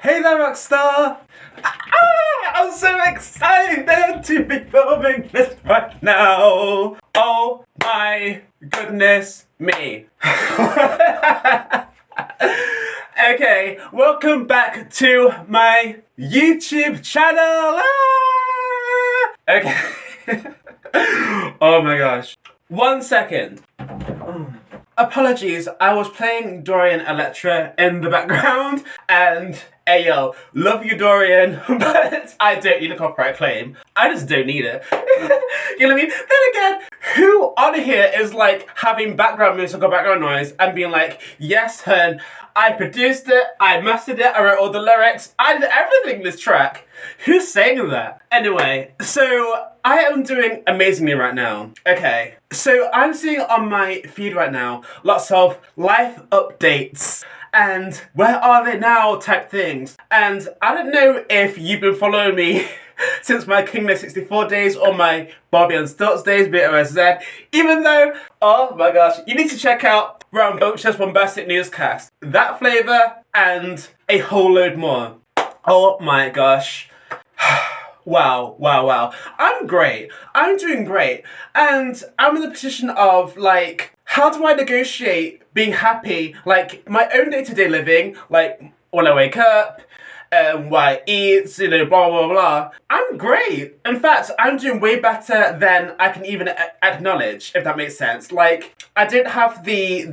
Hey there, Rockstar! I'm so excited to be filming this right now! Oh my goodness me! Okay, welcome back to my YouTube channel! Okay. Oh my gosh. 1 second. Apologies, I was playing Dorian Electra in the background, and ayo, love you Dorian, but I don't need a copyright claim. I just don't need it. You know what I mean? Then again, who on here is like having background music or background noise and being like, yes hun, I produced it, I mastered it, I wrote all the lyrics, I did everything in this track. Who's saying that? Anyway, so I am doing amazingly right now. Okay, so I'm seeing on my feed right now lots of life updates and where are they now type things. And I don't know if you've been following me since my Kingdom 64 days or my Barbie and Stilts days, BOSZ, even though, oh my gosh, you need to check out Rambunctious Bombastic Newscast. That flavour and a whole load more. Oh my gosh. Wow. I'm great. I'm doing great. And I'm in the position of like, how do I negotiate being happy? Like my own day-to-day living, like when I wake up, what I eat, you know, blah, blah, blah. I'm great. In fact, I'm doing way better than I can even acknowledge, if that makes sense. Like, I didn't have the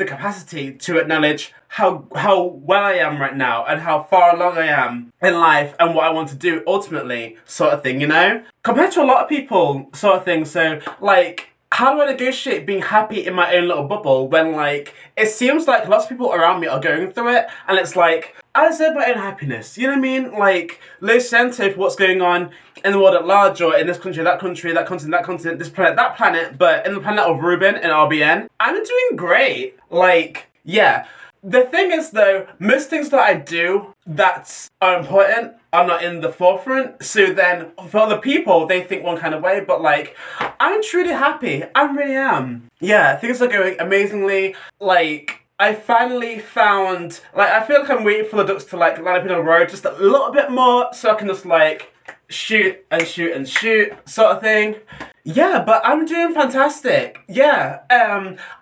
capacity to acknowledge how well I am right now and how far along I am in life and what I want to do ultimately, sort of thing, you know? Compared to a lot of people, sort of thing, so, like, how do I negotiate being happy in my own little bubble when, like, it seems like lots of people around me are going through it, and it's like, I deserve my own happiness, you know what I mean? Like, low center for what's going on in the world at large, or in this country, that continent, this planet, that planet, but in the planet of Ruben and RBN, I'm doing great. Like, yeah. The thing is though, most things that I do that are important are not in the forefront, so then for other people they think one kind of way, but like, I'm truly happy, I really am. Yeah, things are going amazingly. Like, I finally found, like, I feel like I'm waiting for the ducks to like line up in a row just a little bit more so I can just like shoot and shoot and shoot sort of thing. Yeah, but I'm doing fantastic. Yeah,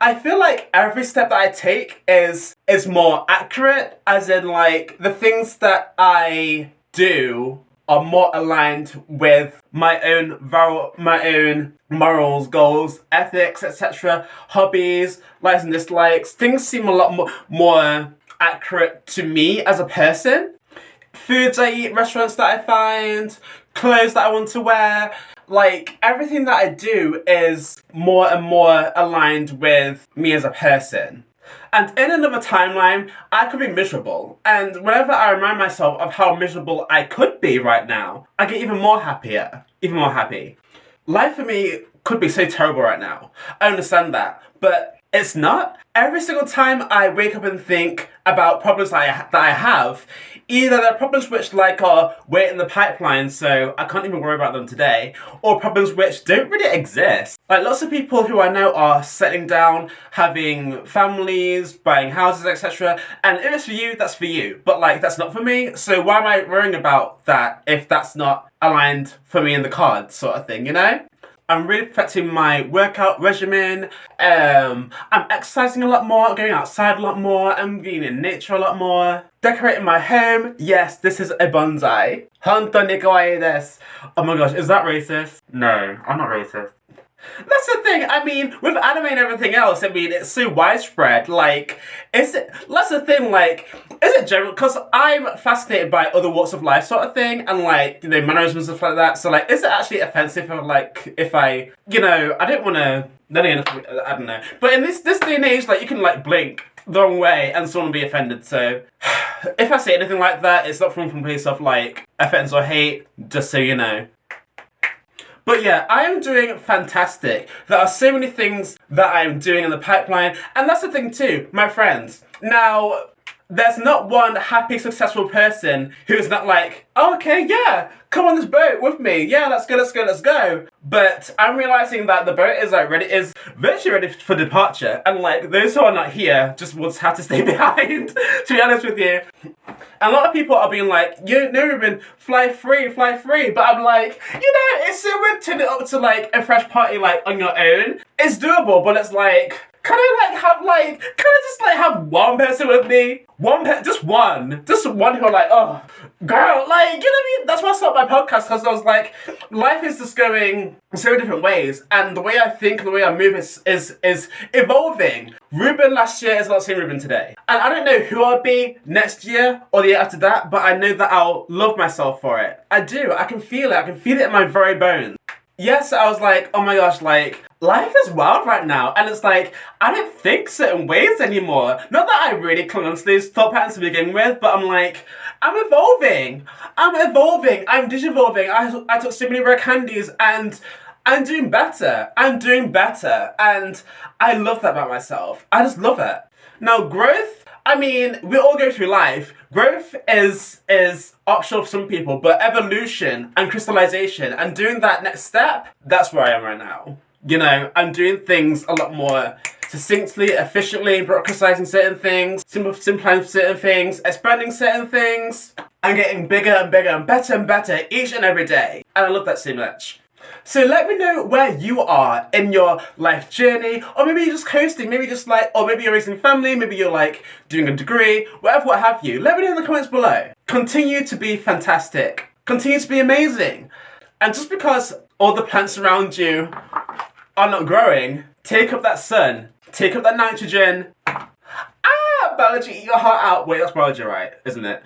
I feel like every step that I take is more accurate, as in like the things that I do are more aligned with my own morals, goals, ethics, etc., hobbies, likes and dislikes. Things seem a lot more accurate to me as a person. Foods I eat, restaurants that I find, clothes that I want to wear, like everything that I do is more and more aligned with me as a person. And in another timeline, I could be miserable. And whenever I remind myself of how miserable I could be right now, I get even more happier, even more happy. Life for me could be so terrible right now. I understand that, but it's not. Every single time I wake up and think about problems that I have, either they're problems which like are waiting in the pipeline, so I can't even worry about them today, or problems which don't really exist. Like lots of people who I know are settling down, having families, buying houses, etc. And if it's for you, that's for you. But like, that's not for me, so why am I worrying about that if that's not aligned for me in the cards, sort of thing, you know? I'm really perfecting my workout regimen. I'm exercising a lot more, going outside a lot more, I'm being in nature a lot more. Decorating my home. Yes, this is a bonsai. Honto kawaii desu. Oh my gosh, is that racist? No, I'm not racist. That's the thing, I mean, with anime and everything else, I mean, it's so widespread, like, that's the thing, like, is it general, because I'm fascinated by other walks of life sort of thing, and like, you know, mannerisms and stuff like that, so like, is it actually offensive if, like, if I, you know, I don't want to, I don't know, but in this day and age, like, you can, like, blink the wrong way and someone will be offended, so, if I say anything like that, it's not from a place of, like, offense or hate, just so you know. But yeah, I am doing fantastic. There are so many things that I am doing in the pipeline, and that's the thing too, my friends. Now, there's not one happy, successful person who's not like, oh, okay, yeah, come on this boat with me. Yeah, let's go. But I'm realizing that the boat is like is virtually ready for departure, and like those who are not here just will have to stay behind. To be honest with you, and a lot of people are being like, you know, Ruben, fly free, fly free. But I'm like, you know, it's so weird turning it up to like a fresh party like on your own. It's doable, but it's like, can I like have like, can I just like have one person with me? Just one who are like, oh, girl, like, you know what I mean? That's why I started my podcast, because I was like, life is just going so different ways, and the way I think, the way I move is evolving. Ruben last year is not the same Ruben today. And I don't know who I'll be next year or the year after that, but I know that I'll love myself for it. I do, I can feel it in my very bones. Yes, I was like, oh my gosh, like, life is wild right now. And it's like, I don't think certain ways anymore. Not that I really clung on to these thought patterns to begin with, but I'm like, I'm evolving. I'm digivolving. I took so many rare candies and I'm doing better. And I love that about myself. I just love it. Now, growth, I mean, we all go through life. Growth is optional for some people, but evolution and crystallization and doing that next step, that's where I am right now. You know, I'm doing things a lot more succinctly, efficiently, bureaucratizing certain things, simplifying certain things, expanding certain things, and getting bigger and bigger and better each and every day. And I love that so much. So let me know where you are in your life journey, or maybe you're just coasting, maybe just like, or maybe you're raising family, maybe you're like doing a degree, whatever, what have you. Let me know in the comments below. Continue to be fantastic. Continue to be amazing. And just because all the plants around you are not growing, take up that sun, take up that nitrogen. Biology, eat your heart out. Wait, that's biology, right? Isn't it?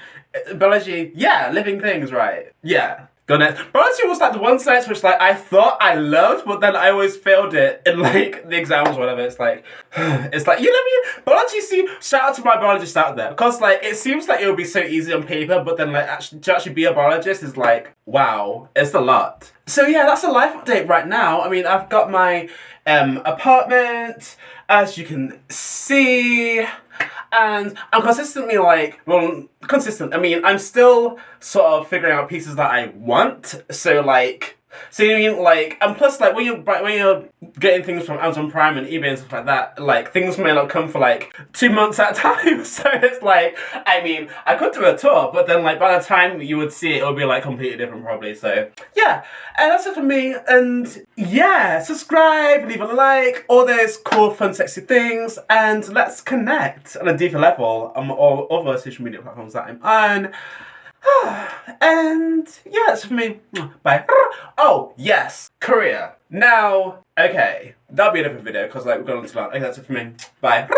Biology, yeah, living things, right? Yeah. Biology was like the one science which like I thought I loved, but then I always failed it in like the exams or whatever. It's like, you know what I mean? Biology, see, shout out to my biologists out there, because like it seems like it would be so easy on paper, but then like to actually be a biologist is like, wow, it's a lot. So yeah, that's a life update right now. I mean, I've got my apartment, as you can see. And I'm consistently like, well, consistent. I mean, I'm still sort of figuring out pieces that I want. So like, so you mean like, and plus like when you're getting things from Amazon Prime and eBay and stuff like that, like things may not come for like 2 months at a time. So it's like, I mean, I could do a tour, but then like by the time you would see it, it would be like completely different probably. So yeah, and that's it for me. And yeah, subscribe, leave a like, all those cool, fun, sexy things, and let's connect on a deeper level on all other social media platforms that I'm on. And yeah, that's for me. Bye. Oh, yes, Korea. Now, okay, that'll be a different video because like we're going on to that. Okay, that's it for me. Bye.